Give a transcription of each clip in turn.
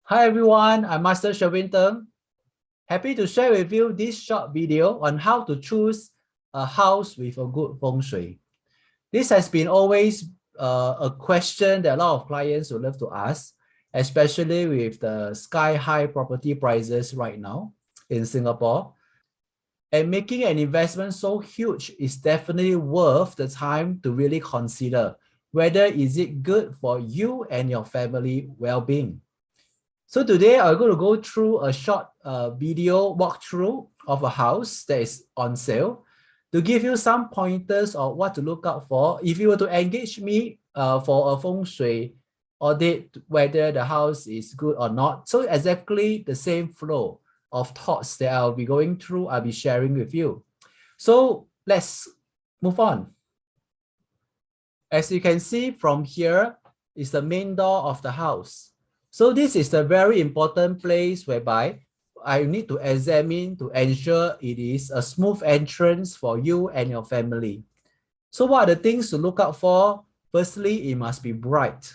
Hi everyone, I'm Master Sherwin. Happy to share with you this short video on how to choose a house with a good feng shui. This has been always a question that a lot of clients would love to ask, especially with the sky-high property prices right now in Singapore. And making an investment so huge is definitely worth the time to really consider whether is it good for you and your family well-being. So today I'm going to go through a short video walkthrough of a house that is on sale to give you some pointers of what to look out for if you were to engage me for a feng shui audit, whether the house is good or not. So exactly the same flow of thoughts that I'll be going through, I'll be sharing with you. So let's move on. As you can see from here is the main door of the house. So this is the very important place whereby I need to examine to ensure it is a smooth entrance for you and your family. So what are the things to look out for? Firstly, it must be bright.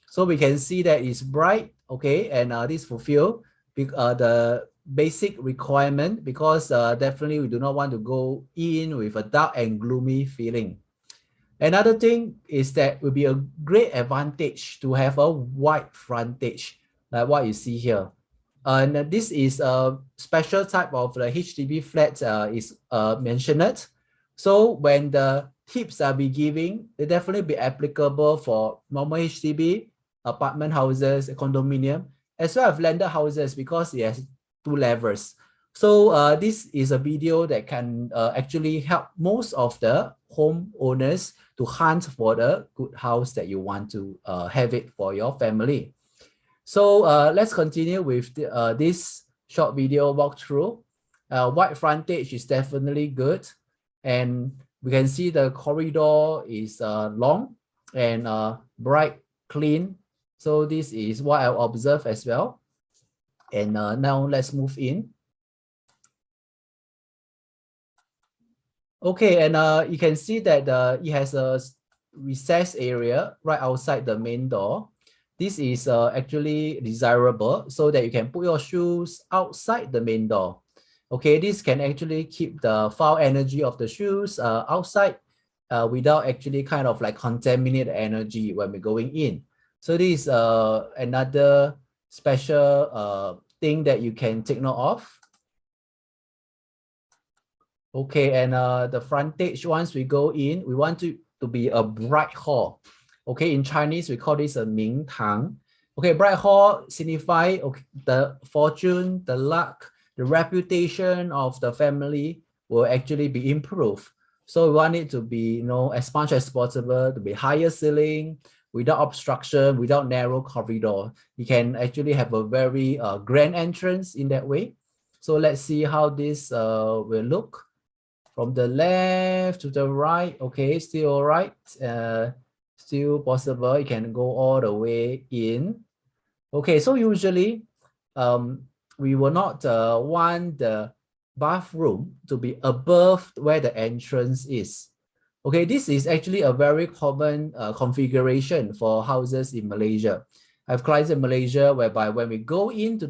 So we can see that it's bright, okay, and this fulfill the basic requirement because definitely we do not want to go in with a dark and gloomy feeling. Another thing is that it will be a great advantage to have a wide frontage, like what you see here. And this is a special type of the HDB flat is mentioned. So when the tips are be giving, they definitely be applicable for normal HDB, apartment houses, condominium, as well as landed houses because it has two levels. So this is a video that can actually help most of the homeowners to hunt for the good house that you want to have it for your family. So let's continue with this short video walkthrough. Wide frontage is definitely good. And we can see the corridor is long and bright, clean. So this is what I observe as well. And now let's move in. Okay, and you can see that it has a recess area right outside the main door. This is actually desirable so that you can put your shoes outside the main door. Okay, this can actually keep the foul energy of the shoes outside without actually kind of like contaminate energy when we're going in. So this is another special thing that you can take note of. Okay, and the frontage, once we go in, we want to be a bright hall. Okay, in Chinese, we call this a Ming Tang. Okay, bright hall signify okay, the fortune, the luck, the reputation of the family will actually be improved. So we want it to be, you know, as much as possible, to be higher ceiling, without obstruction, without narrow corridor. You can actually have a very grand entrance in that way. So let's see how this will look. From the left to the right, okay, still all right. Still possible. You can go all the way in. Okay, so usually we will not want the bathroom to be above where the entrance is. Okay, this is actually a very common configuration for houses in Malaysia. I have clients in Malaysia whereby when we go into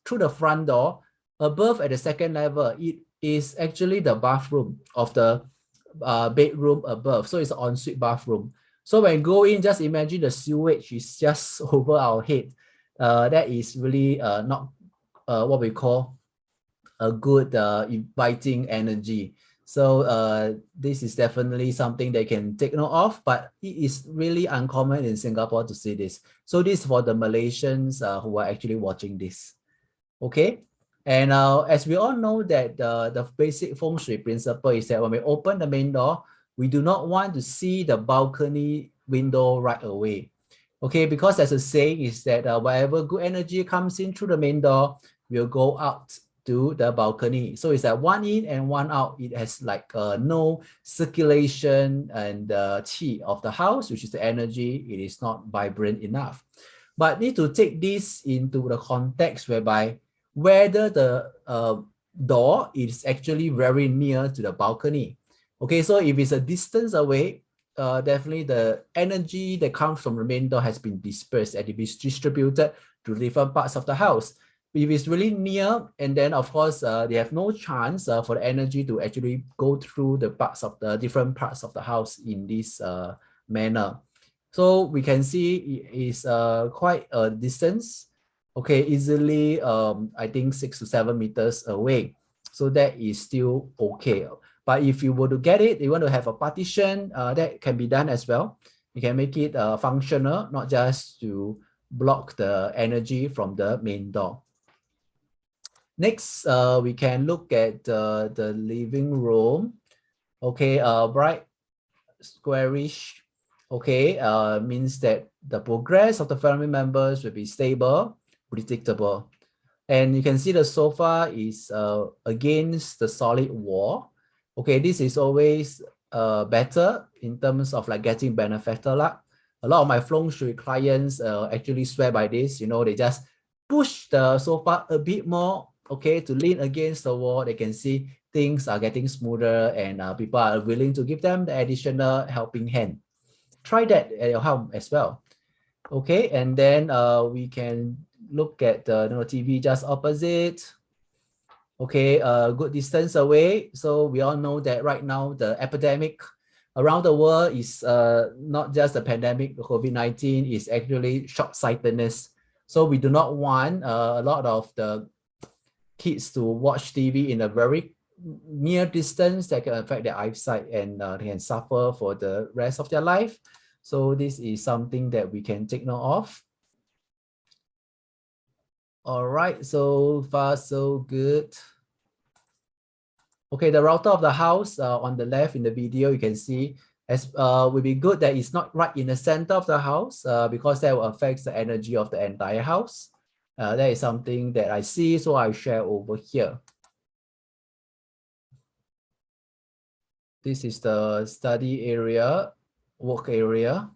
through the front door, above at the second level, it is actually the bathroom of the bedroom above. So it's an ensuite bathroom. So when you go in, just imagine the sewage is just over our head. That is really not what we call a good inviting energy. So this is definitely something they can take note of, but it is really uncommon in Singapore to see this. So this is for the Malaysians who are actually watching this. Okay. And as we all know that the basic feng shui principle is that when we open the main door, we do not want to see the balcony window right away. Okay, because as a saying is that whatever good energy comes in through the main door will go out to the balcony. So it's like one in and one out. It has like no circulation and the qi of the house, which is the energy. It is not vibrant enough. But need to take this into the context whereby whether the door is actually very near to the balcony. Okay, so if it's a distance away, definitely the energy that comes from the main door has been dispersed and it is distributed to different parts of the house. If it's really near, and then of course they have no chance for the energy to actually go through the parts of the different parts of the house in this manner. So we can see it is quite a distance, okay, easily I think 6 to 7 meters away. So that is still okay. But if you were to get it, you want to have a partition, that can be done as well. You can make it functional, not just to block the energy from the main door. Next, we can look at the living room. Okay, bright, squarish. Okay, means that the progress of the family members will be stable, predictable. And you can see the sofa is against the solid wall. Okay, this is always better in terms of like getting beneficial luck. A lot of my Feng Shui clients actually swear by this. You know, they just push the sofa a bit more, okay, to lean against the wall. They can see things are getting smoother and people are willing to give them the additional helping hand. Try that at your home as well. Okay, and then we can look at the TV just opposite. Okay, a good distance away. So we all know that right now the epidemic around the world is not just the pandemic, the COVID-19 is actually short-sightedness. So we do not want a lot of the kids to watch TV in a very near distance that can affect their eyesight and they can suffer for the rest of their life. So this is something that we can take note of. All right, so far so good. Okay, the router of the house on the left in the video, you can see as would be good that it's not right in the center of the house because that will affect the energy of the entire house. That is something that I see, so I share over here. This is the study area, work area.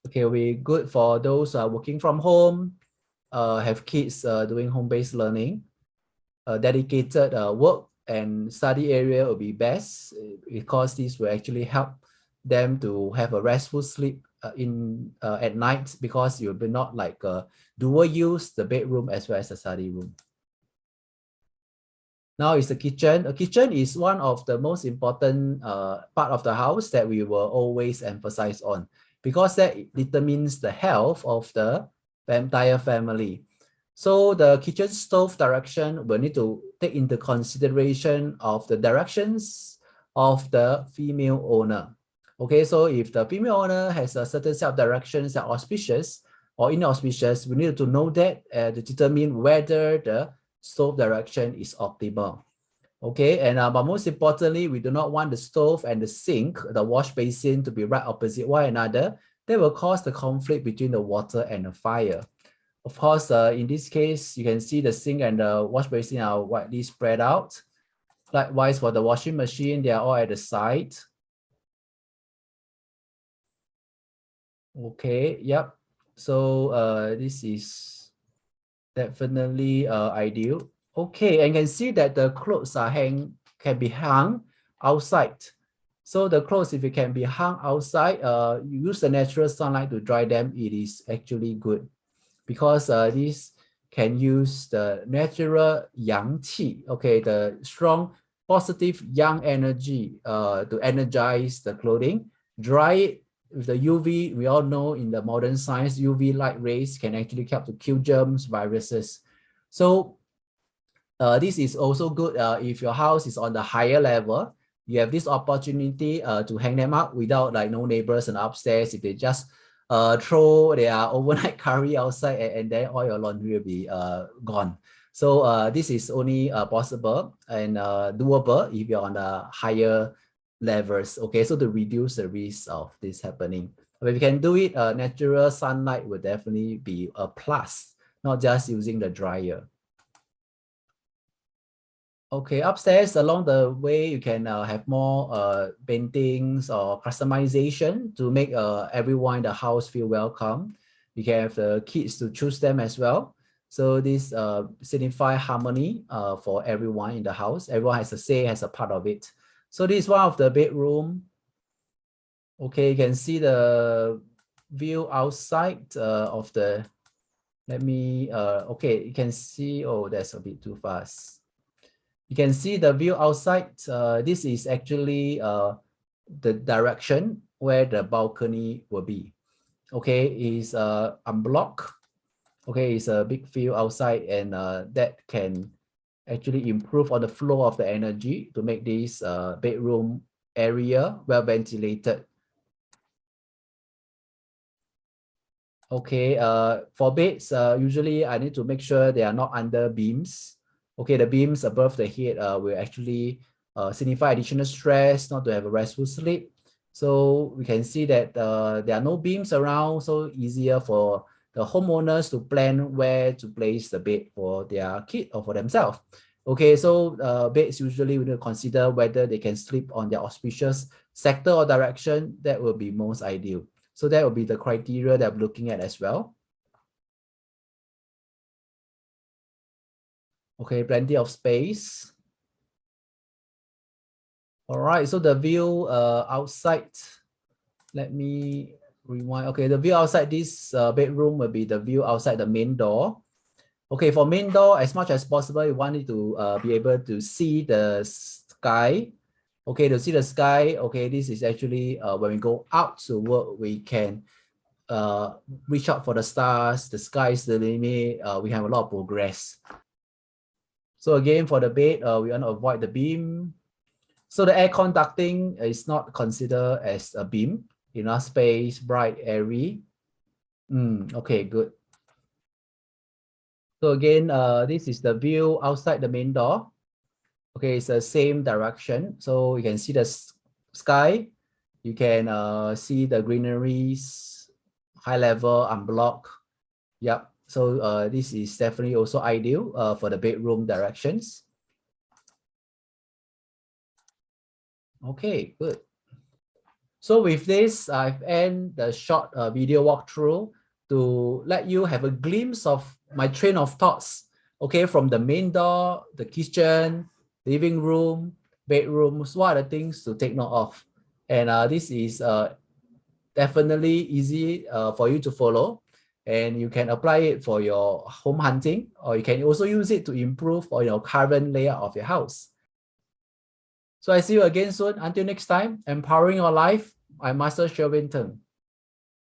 Okay, we good for those working from home, have kids doing home-based learning. Dedicated work and study area will be best because this will actually help them to have a restful sleep at night because you'll be not like dual use the bedroom as well as the study room. Now is the kitchen. A kitchen is one of the most important part of the house that we will always emphasize on because that determines the health of the entire family. So the kitchen stove direction will need to take into consideration of the directions of the female owner. Okay, so if the female owner has a certain set of directions that are auspicious or inauspicious, we need to know that to determine whether the stove direction is optimal. Okay, and but most importantly, we do not want the stove and the sink, the wash basin, to be right opposite one another. That will cause the conflict between the water and the fire. Of course, in this case, you can see the sink and the wash basin are widely spread out. Likewise, for the washing machine, they are all at the side. Okay, yep. So this is definitely ideal. Okay, and you can see that the clothes are can be hung outside. So the clothes, if it can be hung outside, you use the natural sunlight to dry them, it is actually good. Because this can use the natural yang qi, okay, the strong positive yang energy to energize the clothing, dry it with the UV. We all know in the modern science, UV light rays can actually help to kill germs, viruses. So this is also good if your house is on the higher level. You have this opportunity to hang them up without like no neighbors and upstairs. If they just throw their overnight curry outside and then all your laundry will be gone. So this is only possible and doable if you're on the higher levels. Okay, so to reduce the risk of this happening. But if you can do it, natural sunlight will definitely be a plus, not just using the dryer. Okay, upstairs along the way, you can have more paintings or customization to make everyone in the house feel welcome. You can have the kids to choose them as well. So this signify harmony for everyone in the house. Everyone has a say, has a part of it. So this is one of the bedroom. Okay, you can see the view outside of the, let me, okay, you can see, oh, that's a bit too fast. You can see the view outside. This is actually the direction where the balcony will be. Okay, is unblocked. Okay, it's a big view outside, and that can actually improve on the flow of the energy to make this bedroom area well ventilated. Okay, for beds, usually I need to make sure they are not under beams. Okay, the beams above the head will actually signify additional stress, not to have a restful sleep. So we can see that there are no beams around, so easier for the homeowners to plan where to place the bed for their kid or for themselves. Okay, so beds usually we need to consider whether they can sleep on their auspicious sector or direction. That will be most ideal. So that will be the criteria that I'm looking at as well. Okay, plenty of space. All right, so the view outside, let me rewind. Okay, the view outside this bedroom will be the view outside the main door. Okay, for main door, as much as possible, you want it to be able to see the sky. Okay, to see the sky, okay, this is actually when we go out to work, we can reach out for the stars. The sky is the limit. We have a lot of progress. So again, for the bed, we want to avoid the beam. So the air conducting is not considered as a beam. Enough space, bright, airy. Okay, good. So again, this is the view outside the main door. Okay, it's the same direction. So you can see the sky. You can see the greeneries, high level, unblocked. Yep. So this is definitely also ideal for the bedroom directions. Okay, good. So with this, I've ended the short video walkthrough to let you have a glimpse of my train of thoughts. Okay, from the main door, the kitchen, living room, bedrooms, what are the things to take note of? And this is definitely easy for you to follow. And you can apply it for your home hunting, or you can also use it to improve on your current layout of your house. So I see you again soon. Until next time, empowering your life, I'm Master Sherwin.